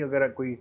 अगर कोई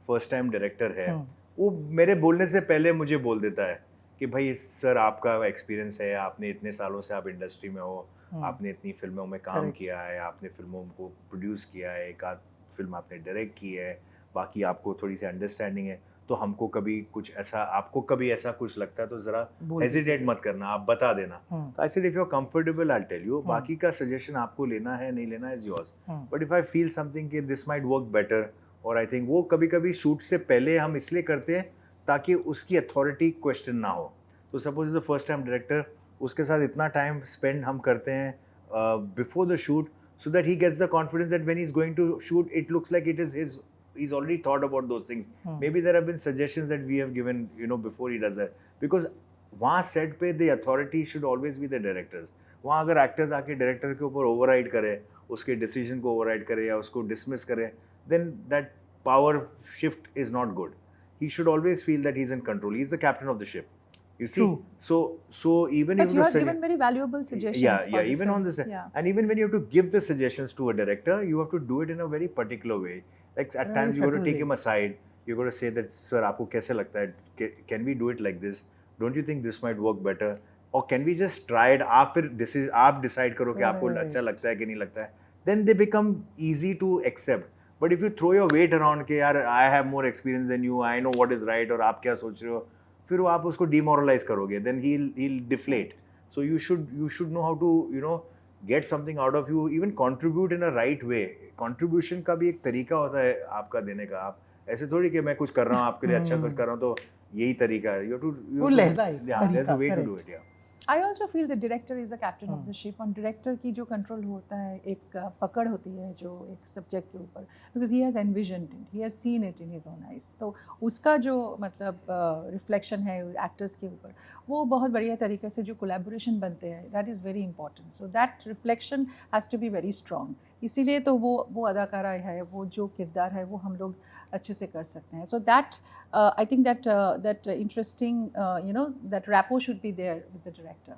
first time director है, हुँ, वो मेरे बोलने से पहले मुझे बोल देता है कि भाई सर आपका एक्सपीरियंस है, आपने इतने सालों से आप इंडस्ट्री में हो, हुँ, आपने इतनी फिल्मों में काम करेक्ट। किया है, आपने फिल्मों को प्रोड्यूस किया है, एक आध फिल्म आपने डायरेक्ट की है, बाकी आपको थोड़ी सी अंडरस्टैंडिंग है, तो हमको कभी कुछ ऐसा आपको कभी ऐसा कुछ लगता है तो ज़रा बोल हेजिटेट दीजिए। मत करना, आप बता देना। हुँ, तो I said if you are comfortable I tell you, hmm, बाकी का सजेशन आपको लेना है नहीं लेना is yours. Hmm, but if I feel something कि दिस माइट वर्क बेटर, और आई थिंक वो कभी-कभी शूट से पहले हम इसलिए करते हैं ताकि उसकी अथॉरिटी क्वेश्चन ना हो। तो suppose is the first time director, उसके साथ इतना टाइम स्पेंड हम करते हैं before the shoot, so that he gets the confidence that when he's going to shoot it looks like it is his, he's already thought about those things. Hmm, Maybe there have been suggestions that we have given, you know, before he does that, because वहाँ set पे the authority should always be the directors. वहाँ अगर actors आके director के ऊपर override करे, उसके decision को ओवरराइड करे या उसको डिसमिस करे, then that power shift is not good. He should always feel that he's in control. He's the captain of the ship. You see, true. so even But if you the have given very valuable suggestions yeah, for yeah, the even film. on this, Yeah. and even when you have to give the suggestions to a director, you have to do it in a very particular way. Like at very times you got to subtle take way. him aside, you got to say that sir आपको कैसे लगता है, can we do it like this, don't you think this might work better, or can we just try it, आप फिर आप decide करो कि आपको अच्छा Correct. लगता है कि नहीं लगता है, then they become easy to accept. But if you throw your weight around कि यार I have more experience than you, I know what is right, और आप क्या सोच रहे हो, फिर वो आप उसको demoralize करोगे, then he'll deflate. So you should know how to, you know, get something out of you, even contribute in a right way. Contribution का भी एक तरीका होता है आपका देने का। आप ऐसे थोड़ी कि मैं कुछ कर रहा हूँ आपके लिए अच्छा कुछ कर रहा हूँ तो यही तरीका है। You वो have to लहज़ा है, yeah, there's a तरीका, way to do correct. it, yeah. I also feel the director is the captain of the ship. और director की जो control होता है, एक पकड़ होती है जो एक subject के ऊपर, because he has envisioned it, he has seen it in his own eyes. तो उसका जो मतलब reflection है actors के ऊपर, वो बहुत बढ़िया तरीके से जो collaboration बनते हैं, that is very important. So that reflection has to be very strong. इसीलिए तो वो अदाकारा है, वो जो किरदार है, वो हम लोग अच्छे से कर सकते हैं. So that I think that interesting, that rapport should be there with the director.